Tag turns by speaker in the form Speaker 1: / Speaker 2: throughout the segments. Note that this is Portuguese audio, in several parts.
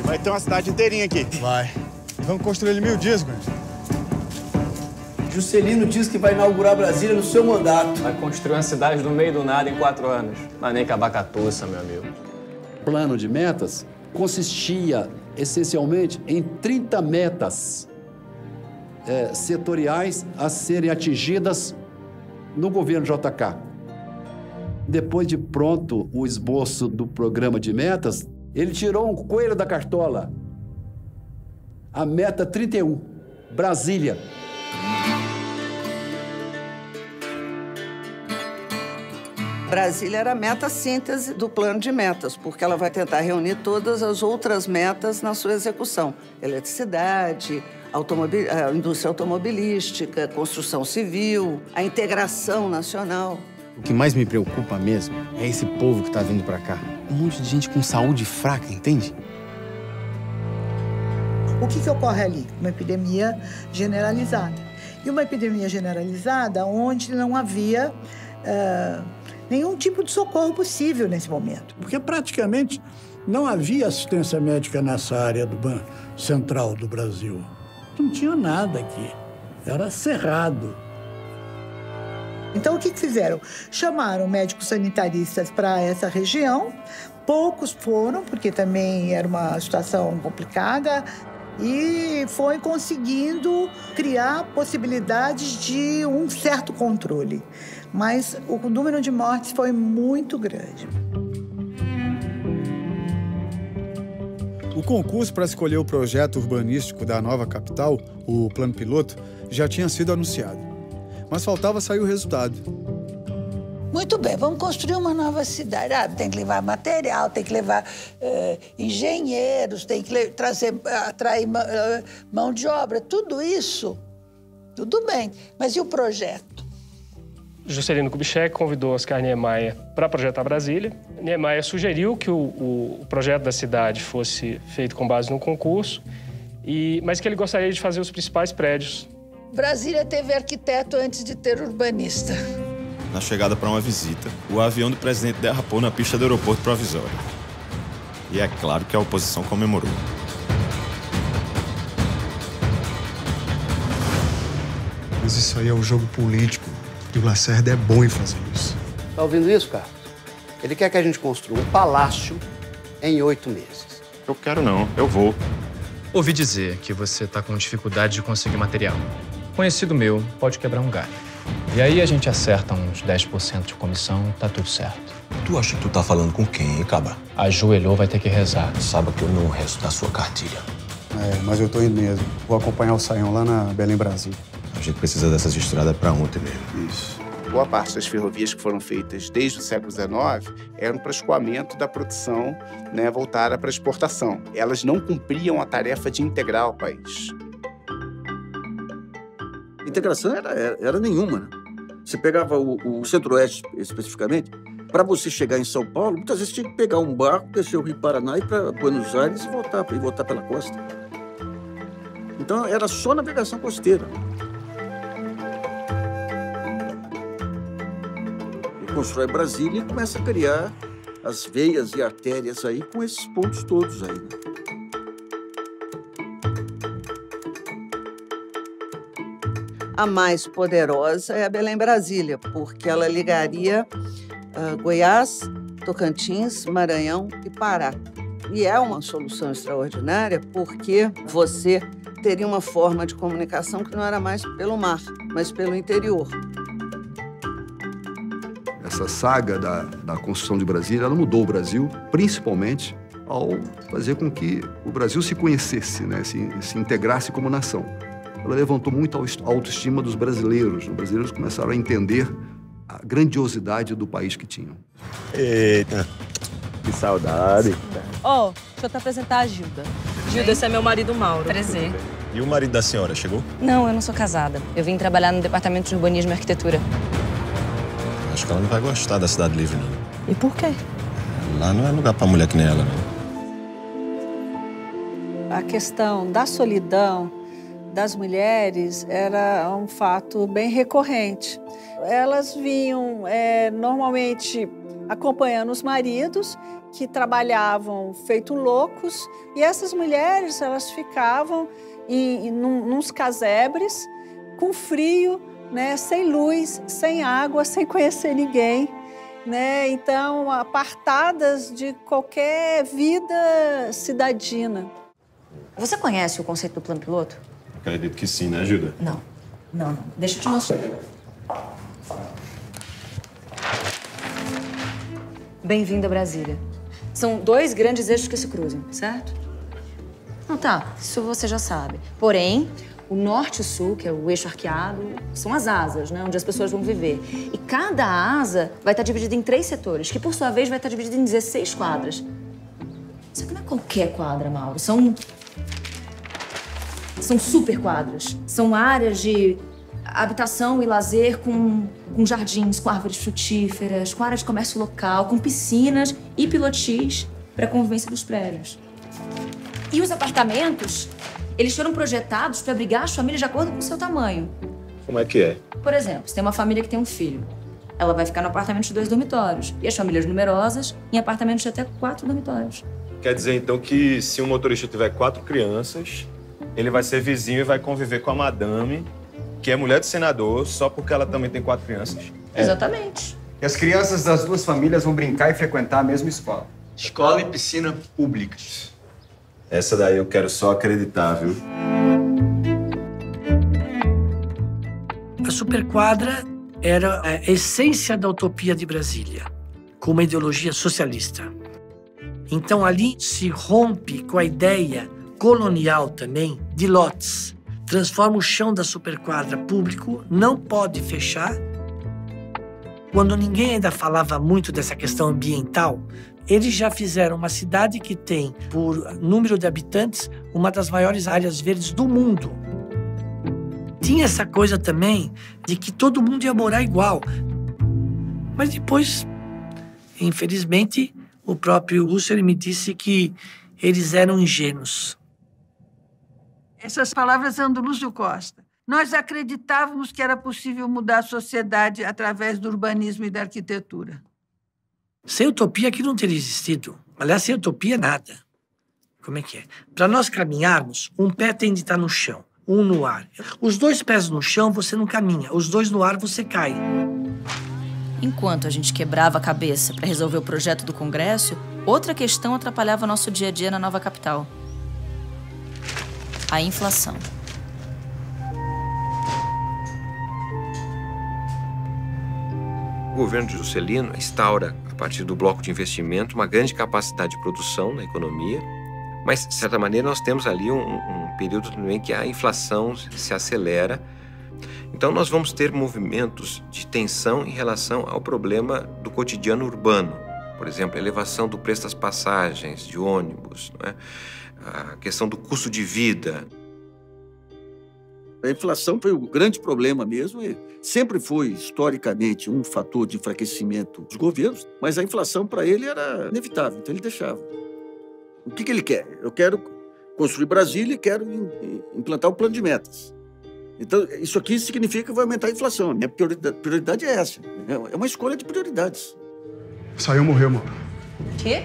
Speaker 1: Vai ter uma cidade inteirinha aqui.
Speaker 2: Vai. Vamos construir ele 1000 dias, Grande.
Speaker 3: Juscelino diz que vai inaugurar Brasília no seu mandato.
Speaker 4: Vai construir uma cidade no meio do nada em 4 anos. Não é nem cabacatuça, meu amigo.
Speaker 5: O plano de metas consistia essencialmente em 30 metas setoriais a serem atingidas no governo JK. Depois de pronto o esboço do programa de metas, ele tirou um coelho da cartola. A meta 31, Brasília.
Speaker 6: Brasília era a meta síntese do plano de metas, porque ela vai tentar reunir todas as outras metas na sua execução. Eletricidade, a indústria automobilística, construção civil, a integração nacional.
Speaker 1: O que mais me preocupa mesmo é esse povo que tá vindo pra cá. Um monte de gente com saúde fraca, entende?
Speaker 7: O que ocorre ali? Uma epidemia generalizada. E uma epidemia generalizada onde não havia nenhum tipo de socorro possível nesse momento.
Speaker 8: Porque praticamente não havia assistência médica nessa área central do Brasil. Não tinha nada aqui. Era cerrado.
Speaker 7: Então, o que fizeram? Chamaram médicos sanitaristas para essa região. Poucos foram, porque também era uma situação complicada. E foi conseguindo criar possibilidades de um certo controle. Mas o número de mortes foi muito grande.
Speaker 2: O concurso para escolher o projeto urbanístico da nova capital, o plano piloto, já tinha sido anunciado. Mas faltava sair o resultado.
Speaker 7: Muito bem, vamos construir uma nova cidade. Tem que levar material, tem que levar engenheiros, tem que atrair mão de obra. Tudo isso, tudo bem. Mas e o projeto?
Speaker 9: Juscelino Kubitschek convidou Oscar Niemeyer para projetar Brasília. Niemeyer sugeriu que o projeto da cidade fosse feito com base no concurso, mas que ele gostaria de fazer os principais prédios.
Speaker 7: Brasília teve arquiteto antes de ter urbanista.
Speaker 10: Na chegada para uma visita, o avião do presidente derrapou na pista do aeroporto provisório. E é claro que a oposição comemorou.
Speaker 2: Mas isso aí é um jogo político. E o Lacerda é bom em fazer isso.
Speaker 3: Tá ouvindo isso, Carlos? Ele quer que a gente construa um palácio em 8 meses.
Speaker 10: Eu quero não, eu vou.
Speaker 4: Ouvi dizer que você tá com dificuldade de conseguir material. Conhecido meu pode quebrar um galho. E aí a gente acerta uns 10% de comissão, tá tudo certo.
Speaker 11: Tu acha que tu tá falando com quem, hein, Caba?
Speaker 4: Ajoelhou, vai ter que rezar.
Speaker 11: Saiba que eu não rezo da sua cartilha.
Speaker 2: Mas eu tô indo mesmo. Vou acompanhar o Saião lá na Belém, Brasil.
Speaker 11: A gente precisa dessas estradas pra ontem mesmo.
Speaker 1: Isso. Boa parte das ferrovias que foram feitas desde o século XIX eram para escoamento da produção, voltada para exportação. Elas não cumpriam a tarefa de integrar o país.
Speaker 3: Integração era nenhuma, né? Você pegava o Centro-Oeste, especificamente, para você chegar em São Paulo, muitas vezes tinha que pegar um barco, descer o Rio Paraná, ir para Buenos Aires e voltar pela costa. Então, era só navegação costeira. E constrói Brasília e começa a criar as veias e artérias aí com esses pontos todos aí, né?
Speaker 6: A mais poderosa é a Belém-Brasília, porque ela ligaria Goiás, Tocantins, Maranhão e Pará. E é uma solução extraordinária porque você teria uma forma de comunicação que não era mais pelo mar, mas pelo interior.
Speaker 12: Essa saga da construção de Brasília, ela mudou o Brasil, principalmente ao fazer com que o Brasil se conhecesse, né? se integrasse como nação. Ela levantou muito a autoestima dos brasileiros. Os brasileiros começaram a entender a grandiosidade do país que tinham.
Speaker 1: Eita, que saudade.
Speaker 13: Deixa eu te apresentar a Gilda. Gilda, esse é meu marido Mauro. Prazer.
Speaker 10: E o marido da senhora, chegou?
Speaker 13: Não, eu não sou casada. Eu vim trabalhar no departamento de urbanismo e arquitetura.
Speaker 10: Acho que ela não vai gostar da Cidade Livre, não.
Speaker 13: E por quê?
Speaker 10: Lá não é lugar pra mulher que nem ela, não.
Speaker 7: A questão da solidão das mulheres era um fato bem recorrente. Elas vinham normalmente
Speaker 14: acompanhando os maridos que trabalhavam feito loucos, e essas mulheres elas ficavam nos casebres com frio, né, sem luz, sem água, sem conhecer ninguém, né? Então apartadas de qualquer vida cidadina.
Speaker 15: Você conhece o conceito do plano piloto?
Speaker 10: Acredito que sim, né, Gilda?
Speaker 15: Não. Deixa eu te mostrar. Bem-vindo a Brasília. São 2 grandes eixos que se cruzam, certo? Não, tá, isso você já sabe. Porém, o norte e o sul, que é o eixo arqueado, são as asas, né, onde as pessoas vão viver. E cada asa vai estar dividida em 3 setores, que por sua vez vai estar dividida em 16 quadras. Isso aqui não é qualquer quadra, Mauro. São super quadras. São áreas de habitação e lazer com jardins, com árvores frutíferas, com áreas de comércio local, com piscinas e pilotis para a convivência dos prédios. E os apartamentos, eles foram projetados para abrigar as famílias de acordo com o seu tamanho.
Speaker 10: Como é que é?
Speaker 15: Por exemplo, se tem uma família que tem um filho, ela vai ficar no apartamento de 2 dormitórios. E as famílias numerosas, em apartamentos de até 4 dormitórios.
Speaker 10: Quer dizer, então, que se um motorista tiver 4 crianças, ele vai ser vizinho e vai conviver com a madame, que é mulher do senador, só porque ela também tem 4 crianças?
Speaker 15: Exatamente.
Speaker 16: E as crianças das 2 famílias vão brincar e frequentar a mesma escola.
Speaker 11: Escola e piscina públicas.
Speaker 10: Essa daí eu quero só acreditar, viu?
Speaker 17: A superquadra era a essência da utopia de Brasília, com uma ideologia socialista. Então ali se rompe com a ideia colonial também de lotes. Transforma o chão da superquadra público, não pode fechar. Quando ninguém ainda falava muito dessa questão ambiental, eles já fizeram uma cidade que tem, por número de habitantes, uma das maiores áreas verdes do mundo. Tinha essa coisa também de que todo mundo ia morar igual. Mas depois, infelizmente, o próprio Husserl me disse que eles eram ingênuos.
Speaker 18: Essas palavras são do Lúcio Costa. Nós acreditávamos que era possível mudar a sociedade através do urbanismo e da arquitetura.
Speaker 17: Sem utopia aquilo não teria existido. Aliás, sem utopia, nada. Como é que é? Para nós caminharmos, um pé tem de estar no chão, um no ar. Os 2 pés no chão, você não caminha. Os 2 no ar, você cai.
Speaker 15: Enquanto a gente quebrava a cabeça para resolver o projeto do Congresso, outra questão atrapalhava nosso dia a dia na nova capital. A inflação.
Speaker 19: O governo de Juscelino instaura, a partir do bloco de investimento, uma grande capacidade de produção na economia, mas, de certa maneira, nós temos ali um período também que a inflação se acelera. Então, nós vamos ter movimentos de tensão em relação ao problema do cotidiano urbano. Por exemplo, a elevação do preço das passagens de ônibus, não é? A questão do custo de vida.
Speaker 3: A inflação foi o grande problema mesmo e sempre foi, historicamente, um fator de enfraquecimento dos governos, mas a inflação, para ele, era inevitável, então ele deixava. O que ele quer? Eu quero construir Brasília e quero implantar o plano de metas. Então, isso aqui significa que vai aumentar a inflação. A minha prioridade é essa. É uma escolha de prioridades.
Speaker 2: Sayão morreu, mano.
Speaker 15: Quê?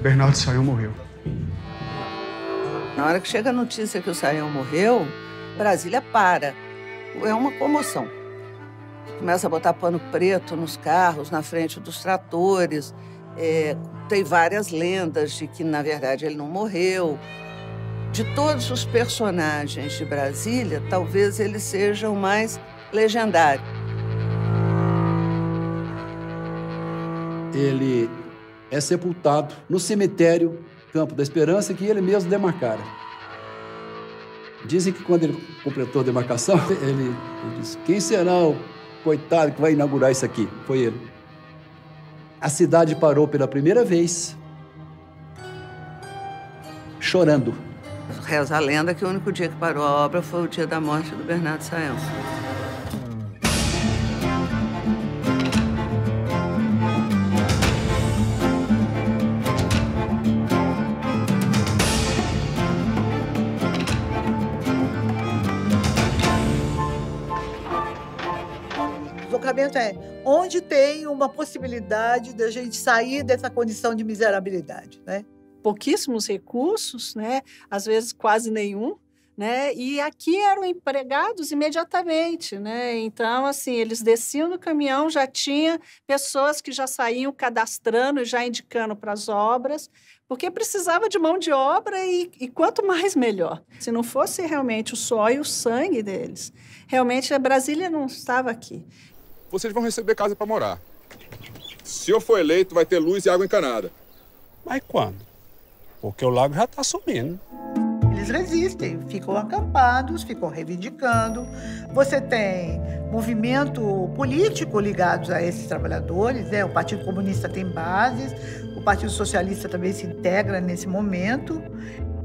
Speaker 2: Bernardo Sayão morreu.
Speaker 6: Na hora que chega a notícia que o Sayão morreu, Brasília para. É uma comoção. Começa a botar pano preto nos carros, na frente dos tratores. Tem várias lendas de que, na verdade, ele não morreu. De todos os personagens de Brasília, talvez ele seja o mais legendário.
Speaker 5: Ele é sepultado no cemitério Campo da Esperança, que ele mesmo demarcara. Dizem que quando ele completou a demarcação, ele disse: quem será o coitado que vai inaugurar isso aqui? Foi ele. A cidade parou pela primeira vez, chorando.
Speaker 6: Reza a lenda que o único dia que parou a obra foi o dia da morte do Bernardo Sayão.
Speaker 7: questionamento é onde tem uma possibilidade da gente sair dessa condição de miserabilidade, né?
Speaker 14: Pouquíssimos recursos, né? Às vezes quase nenhum, né? E aqui eram empregados imediatamente, né? Então, assim, eles desciam do caminhão, já tinha pessoas que já saíam cadastrando e já indicando para as obras, porque precisava de mão de obra e quanto mais, melhor. Se não fosse realmente o suor e o sangue deles, realmente a Brasília não estava aqui.
Speaker 20: Vocês vão receber casa para morar. Se eu for eleito, vai ter luz e água encanada.
Speaker 21: Mas quando? Porque o lago já está sumindo.
Speaker 7: Eles resistem, ficam acampados, ficam reivindicando. Você tem movimento político ligados a esses trabalhadores, né? O Partido Comunista tem bases, o Partido Socialista também se integra nesse momento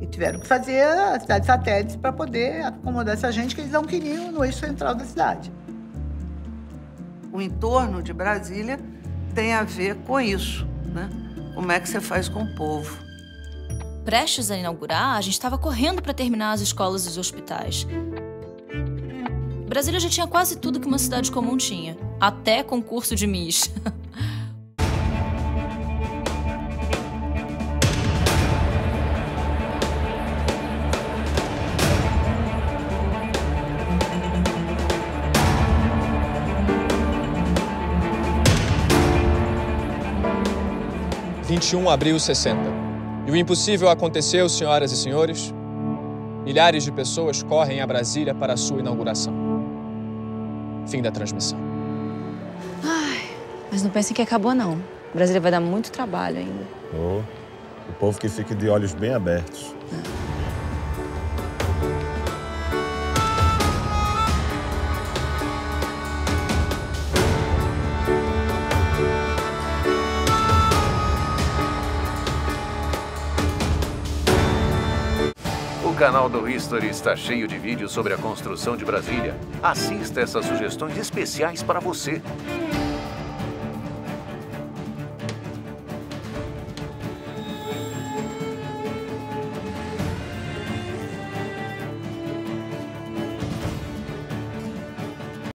Speaker 7: e tiveram que fazer a cidade satélites para poder acomodar essa gente que eles não queriam no eixo central da cidade.
Speaker 6: O entorno de Brasília tem a ver com isso, né? Como é que você faz com o povo?
Speaker 15: Prestes a inaugurar, a gente estava correndo para terminar as escolas e os hospitais. Brasília já tinha quase tudo que uma cidade comum tinha, até concurso de Miss.
Speaker 4: Abril 60. E o impossível aconteceu, senhoras e senhores. Milhares de pessoas correm a Brasília para a sua inauguração. Fim da transmissão.
Speaker 15: Ai, mas não pensem que acabou, não. Brasília vai dar muito trabalho ainda.
Speaker 22: Oh, o povo que fique de olhos bem abertos.
Speaker 23: O canal do History está cheio de vídeos sobre a construção de Brasília. Assista essas sugestões especiais para você.